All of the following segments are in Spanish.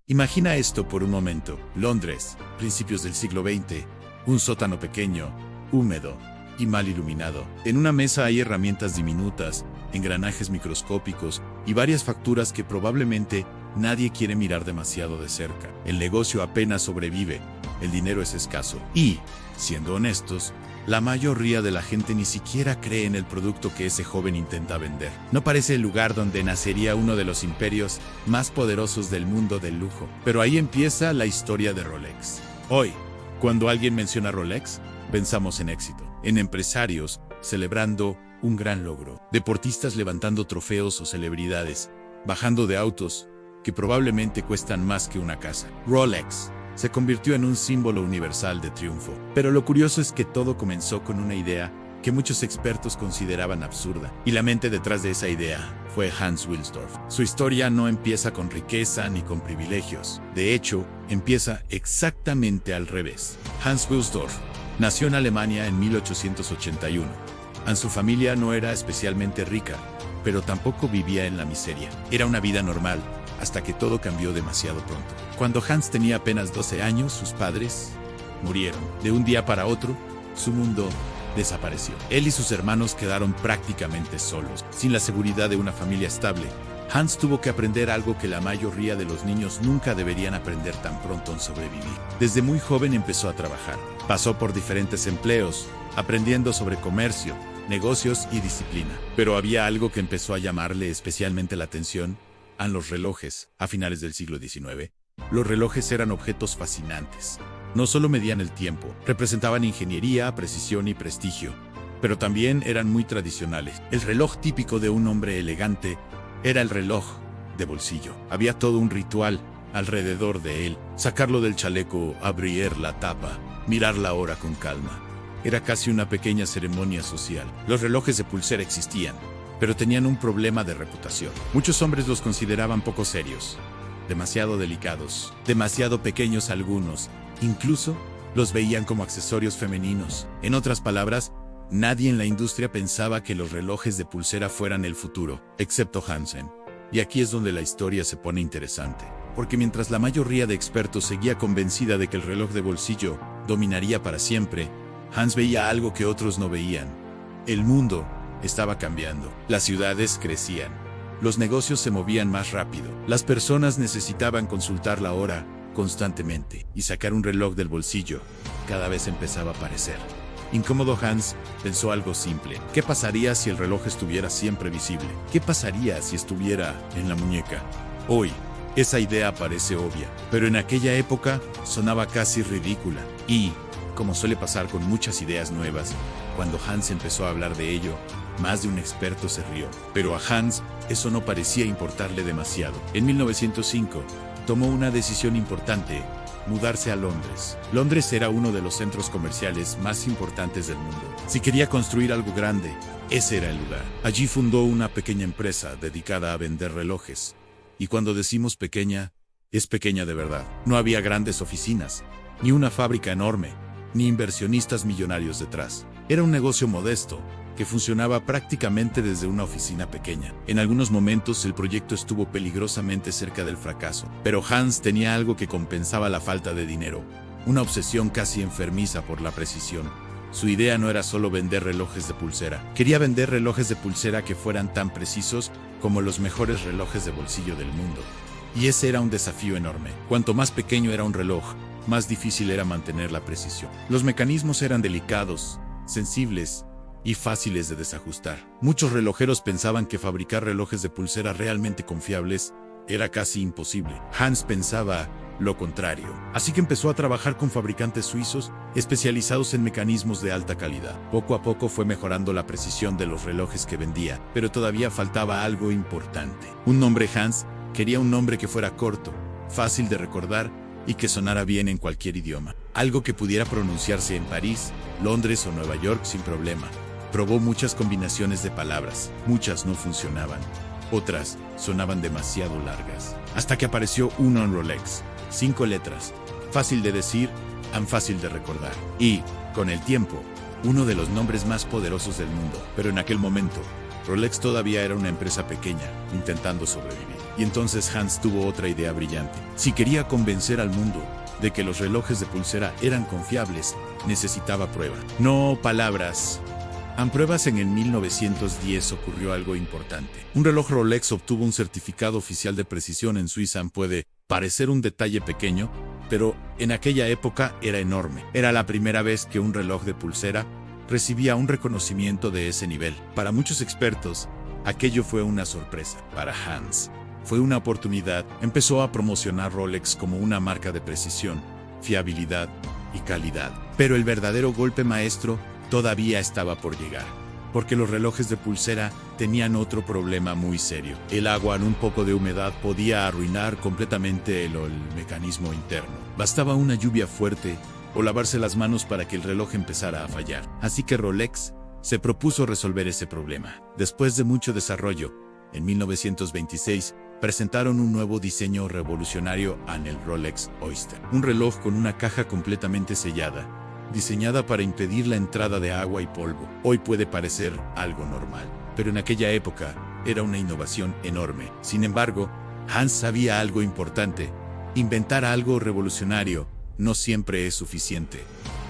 Imagina esto por un momento. Londres, principios del siglo XX, un sótano pequeño, húmedo y mal iluminado. En una mesa hay herramientas diminutas, engranajes microscópicos y varias facturas que probablemente nadie quiere mirar demasiado de cerca. El negocio apenas sobrevive, el dinero es escaso y, siendo honestos, la mayoría de la gente ni siquiera cree en el producto que ese joven intenta vender. No parece el lugar donde nacería uno de los imperios más poderosos del mundo del lujo. Pero ahí empieza la historia de Rolex. Hoy, cuando alguien menciona Rolex, pensamos en éxito, en empresarios celebrando un gran logro, deportistas levantando trofeos o celebridades, bajando de autos que probablemente cuestan más que una casa. Rolex se convirtió en un símbolo universal de triunfo. Pero lo curioso es que todo comenzó con una idea que muchos expertos consideraban absurda. Y la mente detrás de esa idea fue Hans Wilsdorf. Su historia no empieza con riqueza ni con privilegios. De hecho, empieza exactamente al revés. Hans Wilsdorf nació en Alemania en 1881. Su familia no era especialmente rica, pero tampoco vivía en la miseria. Era una vida normal, hasta que todo cambió demasiado pronto. Cuando Hans tenía apenas 12 años, sus padres murieron. De un día para otro, su mundo desapareció. Él y sus hermanos quedaron prácticamente solos. Sin la seguridad de una familia estable, Hans tuvo que aprender algo que la mayoría de los niños nunca deberían aprender tan pronto en sobrevivir. Desde muy joven empezó a trabajar. Pasó por diferentes empleos, aprendiendo sobre comercio, negocios y disciplina. Pero había algo que empezó a llamarle especialmente la atención: a los relojes. A finales del siglo XIX, los relojes eran objetos fascinantes. No solo medían el tiempo, representaban ingeniería, precisión y prestigio, pero también eran muy tradicionales. El reloj típico de un hombre elegante era el reloj de bolsillo. Había todo un ritual alrededor de él. Sacarlo del chaleco, abrir la tapa, mirar la hora con calma. Era casi una pequeña ceremonia social. Los relojes de pulsera existían, pero tenían un problema de reputación. Muchos hombres los consideraban poco serios, demasiado delicados, demasiado pequeños algunos, incluso los veían como accesorios femeninos. En otras palabras, nadie en la industria pensaba que los relojes de pulsera fueran el futuro, excepto Hansen. Y aquí es donde la historia se pone interesante, porque mientras la mayoría de expertos seguía convencida de que el reloj de bolsillo dominaría para siempre, Hans veía algo que otros no veían. El mundo estaba cambiando. Las ciudades crecían. Los negocios se movían más rápido. Las personas necesitaban consultar la hora constantemente, y sacar un reloj del bolsillo cada vez empezaba a parecer incómodo. Hans pensó algo simple: ¿qué pasaría si el reloj estuviera siempre visible? ¿Qué pasaría si estuviera en la muñeca? Hoy, esa idea parece obvia, pero en aquella época sonaba casi ridícula. Y, como suele pasar con muchas ideas nuevas, cuando Hans empezó a hablar de ello, más de un experto se rió. Pero a Hans eso no parecía importarle demasiado. En 1905, tomó una decisión importante: mudarse a Londres. Londres era uno de los centros comerciales más importantes del mundo. Si quería construir algo grande, ese era el lugar. Allí fundó una pequeña empresa dedicada a vender relojes. Y cuando decimos pequeña, es pequeña de verdad. No había grandes oficinas, ni una fábrica enorme, ni inversionistas millonarios detrás. Era un negocio modesto, que funcionaba prácticamente desde una oficina pequeña. En algunos momentos el proyecto estuvo peligrosamente cerca del fracaso, pero Hans tenía algo que compensaba la falta de dinero: una obsesión casi enfermiza por la precisión. Su idea no era solo vender relojes de pulsera. Quería vender relojes de pulsera que fueran tan precisos como los mejores relojes de bolsillo del mundo. Y ese era un desafío enorme. Cuanto más pequeño era un reloj, más difícil era mantener la precisión. Los mecanismos eran delicados, sensibles y fáciles de desajustar. Muchos relojeros pensaban que fabricar relojes de pulsera realmente confiables era casi imposible. Hans pensaba lo contrario. Así que empezó a trabajar con fabricantes suizos especializados en mecanismos de alta calidad. Poco a poco fue mejorando la precisión de los relojes que vendía, pero todavía faltaba algo importante. Un nombre. Hans quería un nombre que fuera corto, fácil de recordar y que sonara bien en cualquier idioma. Algo que pudiera pronunciarse en París, Londres o Nueva York sin problema. Probó muchas combinaciones de palabras. Muchas no funcionaban. Otras sonaban demasiado largas. Hasta que apareció uno en Rolex. 5 letras. Fácil de decir, tan fácil de recordar. Y, con el tiempo, uno de los nombres más poderosos del mundo. Pero en aquel momento, Rolex todavía era una empresa pequeña, intentando sobrevivir. Y entonces Hans tuvo otra idea brillante. Si quería convencer al mundo de que los relojes de pulsera eran confiables, necesitaba prueba. No palabras. En pruebas en el 1910 ocurrió algo importante. Un reloj Rolex obtuvo un certificado oficial de precisión en Suiza. Puede parecer un detalle pequeño, pero en aquella época era enorme. Era la primera vez que un reloj de pulsera recibía un reconocimiento de ese nivel. Para muchos expertos, aquello fue una sorpresa. Para Hans, fue una oportunidad. Empezó a promocionar Rolex como una marca de precisión, fiabilidad y calidad. Pero el verdadero golpe maestro todavía estaba por llegar, porque los relojes de pulsera tenían otro problema muy serio. El agua en un poco de humedad podía arruinar completamente el mecanismo interno. Bastaba una lluvia fuerte o lavarse las manos para que el reloj empezara a fallar. Así que Rolex se propuso resolver ese problema. Después de mucho desarrollo, en 1926, presentaron un nuevo diseño revolucionario en el Rolex Oyster. Un reloj con una caja completamente sellada, diseñada para impedir la entrada de agua y polvo. Hoy puede parecer algo normal, pero en aquella época era una innovación enorme. Sin embargo, Hans sabía algo importante. Inventar algo revolucionario no siempre es suficiente.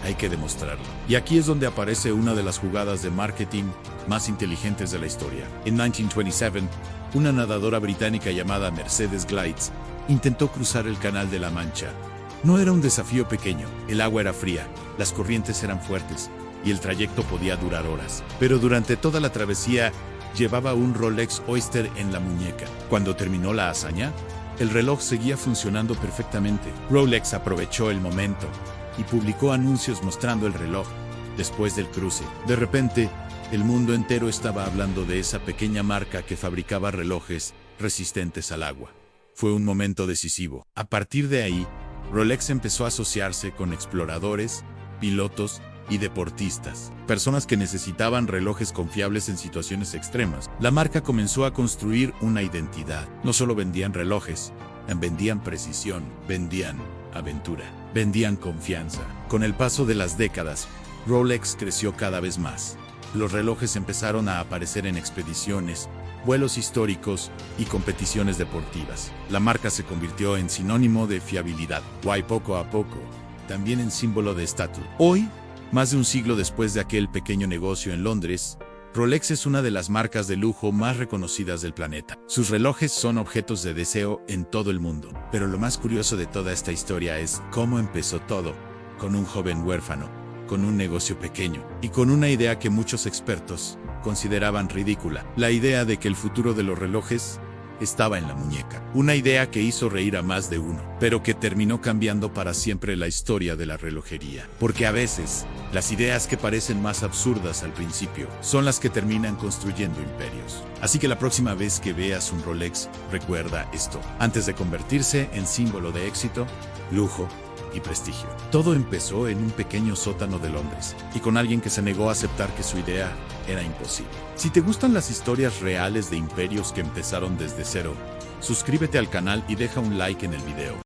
Hay que demostrarlo. Y aquí es donde aparece una de las jugadas de marketing más inteligentes de la historia. En 1927, una nadadora británica llamada Mercedes Glides intentó cruzar el Canal de la Mancha. No era un desafío pequeño. El agua era fría, las corrientes eran fuertes y el trayecto podía durar horas. Pero durante toda la travesía llevaba un Rolex Oyster en la muñeca. Cuando terminó la hazaña, el reloj seguía funcionando perfectamente. Rolex aprovechó el momento y publicó anuncios mostrando el reloj después del cruce. De repente, el mundo entero estaba hablando de esa pequeña marca que fabricaba relojes resistentes al agua. Fue un momento decisivo. A partir de ahí, Rolex empezó a asociarse con exploradores, pilotos y deportistas, personas que necesitaban relojes confiables en situaciones extremas. La marca comenzó a construir una identidad. No solo vendían relojes, vendían precisión, vendían aventura, vendían confianza. Con el paso de las décadas, Rolex creció cada vez más. Los relojes empezaron a aparecer en expediciones, vuelos históricos y competiciones deportivas. La marca se convirtió en sinónimo de fiabilidad, y poco a poco, también en símbolo de estatus. Hoy, más de un siglo después de aquel pequeño negocio en Londres, Rolex es una de las marcas de lujo más reconocidas del planeta. Sus relojes son objetos de deseo en todo el mundo. Pero lo más curioso de toda esta historia es cómo empezó todo, con un joven huérfano, con un negocio pequeño y con una idea que muchos expertos consideraban ridícula. La idea de que el futuro de los relojes estaba en la muñeca. Una idea que hizo reír a más de uno, pero que terminó cambiando para siempre la historia de la relojería. Porque a veces, las ideas que parecen más absurdas al principio son las que terminan construyendo imperios. Así que la próxima vez que veas un Rolex, recuerda esto. Antes de convertirse en símbolo de éxito, lujo y prestigio, todo empezó en un pequeño sótano de Londres, y con alguien que se negó a aceptar que su idea era imposible. Si te gustan las historias reales de imperios que empezaron desde cero, suscríbete al canal y deja un like en el video.